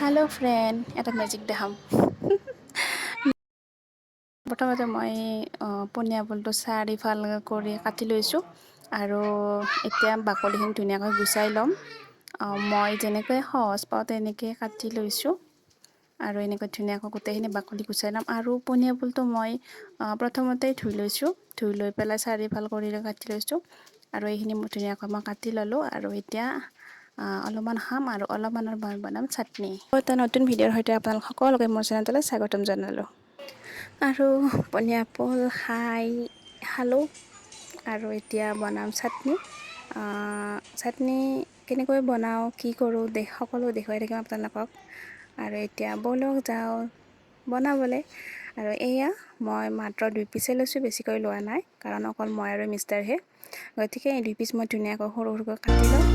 Hello friend, এটা magic দেখাম। প্ৰথমতে মই পনীয়া বলটো চাৰিফাল কৰি কাটি লৈছোঁ আৰু এতিয়া বাকলিখিনি ধুনীয়াকৈ গুচাই ল'ম। মই যেনেকৈ সহজ পাওঁ তেনেকৈ কাটি লৈছোঁ আৰু এনেকৈ ধুনীয়াকৈ গোটেইখিনি বাকলি গুচাই ল'ম। আৰু পনীয়া বলটো মই প্ৰথমতে ধুই লৈছোঁ, ধুই লৈ পেলাই চাৰিফাল কৰি কাটি লৈছোঁ আৰু এইখিনি ধুনীয়াকৈ মই কাটি ল'লোঁ। আৰু এতিয়া অলপমান খাম আৰু অলপমানৰ বনাম চাটনি। এটা নতুন ভিডিঅ'ৰ সৈতে আপোনালোক সকলোকে মোৰ চেনেললৈ স্বাগতম জনালোঁ। আৰু পনীয়া বল খালোঁ আৰু এতিয়া বনাম চাটনি। চাটনি কেনেকৈ বনাওঁ, কি কৰোঁ সকলো দেখুৱাই থাকিম আপোনালোকক। আৰু এতিয়া বলক যাওঁ বনাবলৈ। আৰু এয়া মই মাত্ৰ 2 পিচে লৈছোঁ, বেছিকৈ লোৱা নাই কাৰণ অকল মই আৰু মিষ্টাৰহে। গতিকে এই 2 পিচ মই ধুনীয়াকৈ সৰু সৰুকৈ কাটি লওঁ।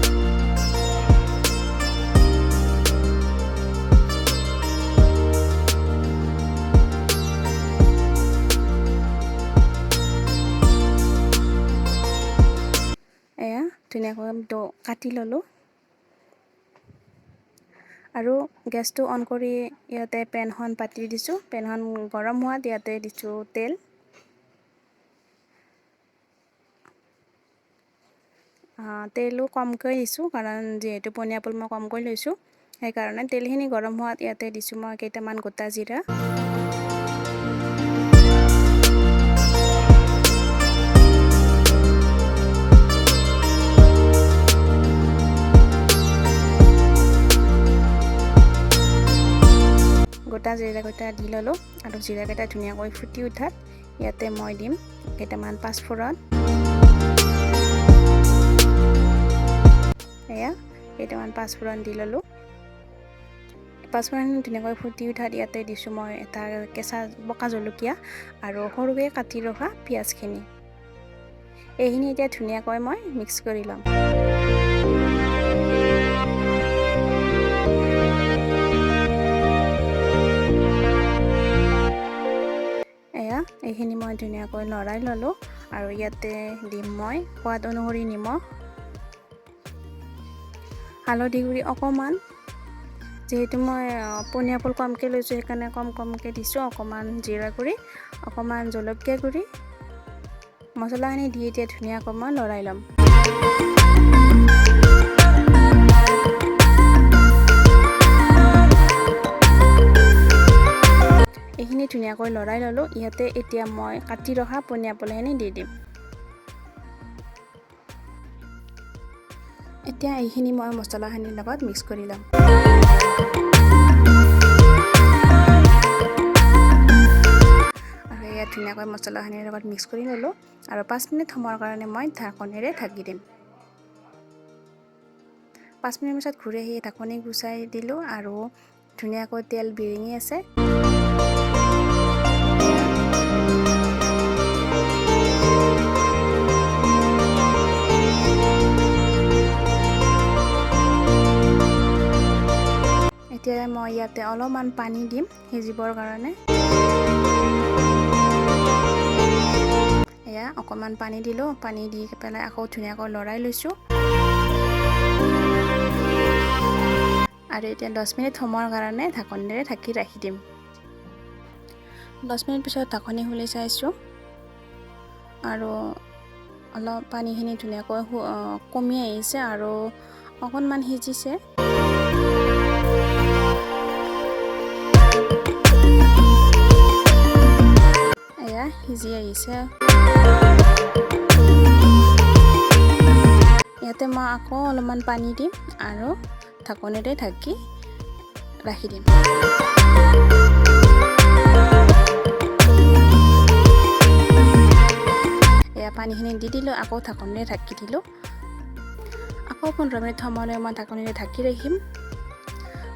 এয়া ধুনীয়াকৈ কাটি ল'লোঁ আৰু গেছটো অন কৰি ইয়াতে পেনখন পাতি দিছোঁ। পেনখন গৰম হোৱাত ইয়াতে দিছোঁ তেল। তেলো কমকৈ দিছোঁ কাৰণ যিহেতু পনীয়া বল মই কমকৈ লৈছোঁ, সেইকাৰণে তেলখিনি গৰম হোৱাত ইয়াতে দিছোঁ মই কেইটামান গোটা জিৰা। গোটা জিৰাকেইটা দি ল'লোঁ আৰু জিৰাকেইটা ধুনীয়াকৈ ফুটি উঠাত ইয়াতে মই দিম কেইটামান পাঁচফোৰণ। এয়া কেইটামান পাঁচফোৰণ দি ল'লোঁ। পাঁচফোৰণখিনি ধুনীয়াকৈ ফুটি উঠাত ইয়াতে দিছোঁ মই এটা কেঁচা পকা জলকীয়া আৰু সৰুকৈ কাটি ৰখা পিঁয়াজখিনি। এইখিনি এতিয়া ধুনীয়াকৈ মই মিক্স কৰি ল'ম। এইখিনি মই ধুনীয়াকৈ লৰাই ল'লোঁ আৰু ইয়াতে দিম মই সোৱাদ অনুসৰি নিমখ, হালধি গুড়ি অকণমান। যিহেতু মই পনীয়া বল কমকৈ লৈছোঁ সেইকাৰণে কমকৈ দিছোঁ। অকণমান জিৰা গুড়ি, অকণমান জলকীয়া গুড়ি, মছলাখিনি দি এতিয়া ধুনীয়াকৈ মই লৰাই ল'ম। এইখিনি ধুনীয়াকৈ লৰাই ল'লোঁ। ইয়াতে এতিয়া মই কাটি ৰখা পনীয়া বলখিনি দি দিম। এতিয়া এইখিনি মই মছলাখিনিৰ লগত মিক্স কৰি ল'ম। আৰু ইয়াত ধুনীয়াকৈ মছলাখিনিৰ লগত মিক্স কৰি ল'লোঁ আৰু 5 মিনিট সময়ৰ কাৰণে মই ঢাকনিৰে ঢাকি দিম। 5 মিনিট পিছত ঘূৰি আহি ঢাকনি গুচাই দিলোঁ আৰু ধুনীয়াকৈ তেল বিৰিঙি আছে। এতিয়া মই ইয়াতে অলপমান পানী দিম সিজিবৰ কাৰণে। এয়া অকণমান পানী দিলোঁ, পানী দি পেলাই আকৌ ধুনীয়াকৈ লৰাই লৈছোঁ। আৰু এতিয়া 10 মিনিট সময়ৰ কাৰণে ঢাকনিৰে ঢাকি ৰাখি দিম। 10 মিনিট পিছত ঢাকনি খুলি চাইছোঁ আৰু অলপ পানীখিনি ধুনীয়াকৈ কমি আহিছে আৰু অকণমান সিজিছে। এয়া সিজি আহিছে। ইয়াতে মই আকৌ অলপমান পানী দিম আৰু ঢাকনিৰে ঢাকি ৰাখি দিম। এয়া পানীখিনি দি দিলোঁ, আকৌ ঢাকনিৰে ঢাকি দিলোঁ। আকৌ 15 মিনিট সময়লৈ মই ঢাকনিৰে ঢাকি ৰাখিম।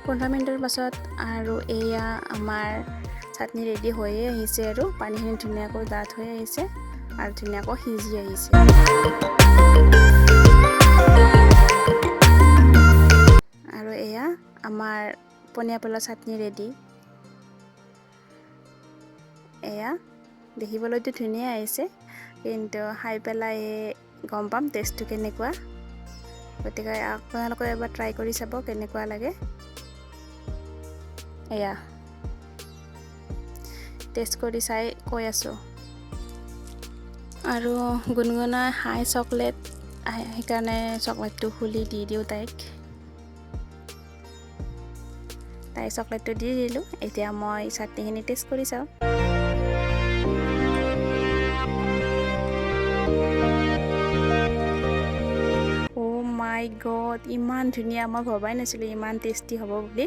15 মিনিটৰ পাছত আৰু এয়া আমাৰ চাটনি ৰেডি হৈয়ে আহিছে আৰু পানীখিনি ধুনীয়াকৈ ডাঠ হৈ আহিছে আৰু ধুনীয়াকৈ সিজি আহিছে। আৰু এয়া আমাৰ পনীয়া বলৰ চাটনি ৰেডি। এয়া দেখিবলৈতো ধুনীয়া আহিছে, কিন্তু খাই পেলাই গম পাম টেষ্টটো কেনেকুৱা। গতিকে আপোনালোকে এবাৰ ট্ৰাই কৰি চাব কেনেকুৱা লাগে। এয়া টেষ্ট কৰি চাই কৈ আছোঁ। আৰু গুণগুণাই হাই চকলেট, সেইকাৰণে চকলেটটো খুলি দি দিওঁ তাইক। তাই চকলেটটো দি দিলোঁ। এতিয়া মই চাটনিখিনি টেষ্ট কৰি চাওঁ। অ' মাই গড, ইমান ধুনীয়া! মই ভবাই নাছিলোঁ ইমান টেষ্টি হ'ব বুলি।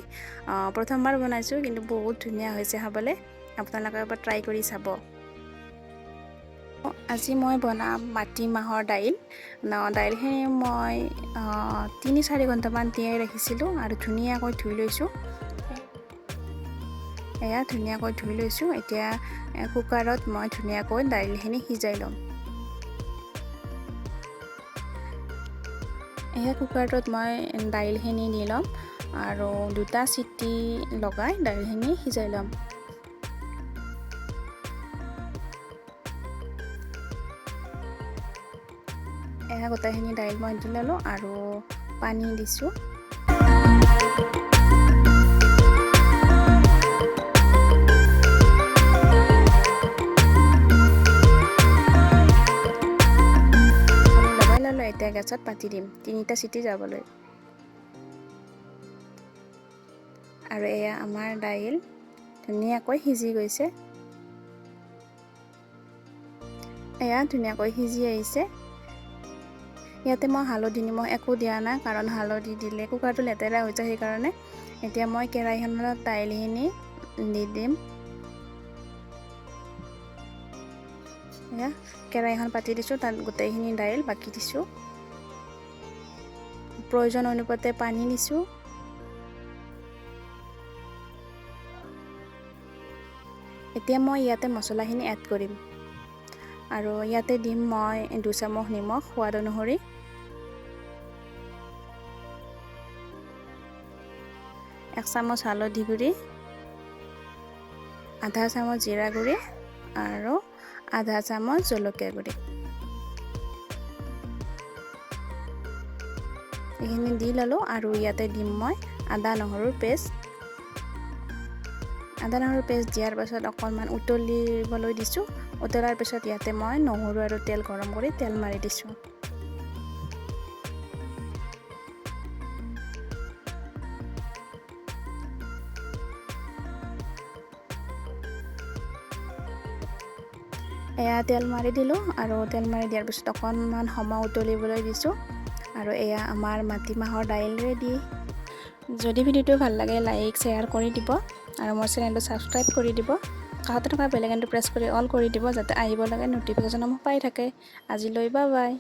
প্ৰথমবাৰ বনাইছোঁ, কিন্তু বহুত ধুনীয়া হৈছে খাবলৈ। আপোনালোকে এবাৰ ট্ৰাই কৰি চাব। আজি মই বনাম মাটিমাহৰ দাইল। দাইলখিনি মই 3-4 ঘণ্টামান তিয়াই ৰাখিছিলোঁ আৰু ধুনীয়াকৈ ধুই লৈছোঁ। এয়া ধুনীয়াকৈ ধুই লৈছোঁ। এতিয়া কুকাৰত মই ধুনীয়াকৈ দাইলখিনি সিজাই ল'ম। এয়া কুকাৰটোত মই দাইলখিনি দি ল'ম আৰু 2টা চিটি লগাই দাইলখিনি সিজাই ল'ম। এয়া গোটেইখিনি দাইল মই দি ল'লোঁ আৰু পানী দিছোঁ। এতিয়া গেছত পাতি দিম 3টা চিটি যাবলৈ। আৰু এয়া আমাৰ দাইল ধুনীয়াকৈ সিজি গৈছে। এয়া ধুনীয়াকৈ সিজি আহিছে। ইয়াতে মই হালধি নিমখ একো দিয়া নাই, কাৰণ হালধি দিলে কুকাৰটো লেতেৰা হৈ যায়, সেইকাৰণে। এতিয়া মই কেৰাহীখনত দাইলখিনি দি দিম। এয়া কেৰাহীখন পাতি দিছোঁ, তাত গোটেইখিনি দাইল বাকি দিছোঁ। প্ৰয়োজন অনুপাতে পানী দিছোঁ। এতিয়া মই ইয়াতে মছলাখিনি এড কৰিম আৰু ইয়াতে দিম মই 2 চামুচ নিমখ সোৱাদ অনুসৰি, 1 চামুচ হালধি গুড়ি, আধা চামুচ জিৰা গুড়ি আৰু আধা চামুচ জলকীয়া গুড়ি। এইখিনি দি ল'লোঁ আৰু ইয়াতে দিম মই আদা নহৰুৰ পেষ্ট। আদা নহৰুৰ পেষ্ট দিয়াৰ পাছত অকণমান উতলিবলৈ দিছোঁ। উতলাৰ পিছত ইয়াতে মই নহৰু আৰু তেল গৰম কৰি তেল মাৰি দিছোঁ। এয়া তেল মাৰি দিলোঁ আৰু তেল মাৰি দিয়াৰ পিছত অকণমান সময় উতলিবলৈ দিছোঁ। আৰু এয়া আমাৰ মাটিমাহৰ দাইল ৰেডি। যদি ভিডিঅ'টো ভাল লাগে লাইক শ্বেয়াৰ কৰি দিব আৰু মোৰ চেনেলটো ছাবস্ক্ৰাইব কৰি দিব। কাষতে থকা বেল আইকনটো প্ৰেছ কৰি অল কৰি দিব, যাতে আহিব লাগে ন'টিফিকেশ্যনসমূহ পাই থাকে। আজিলৈ বাই বাই।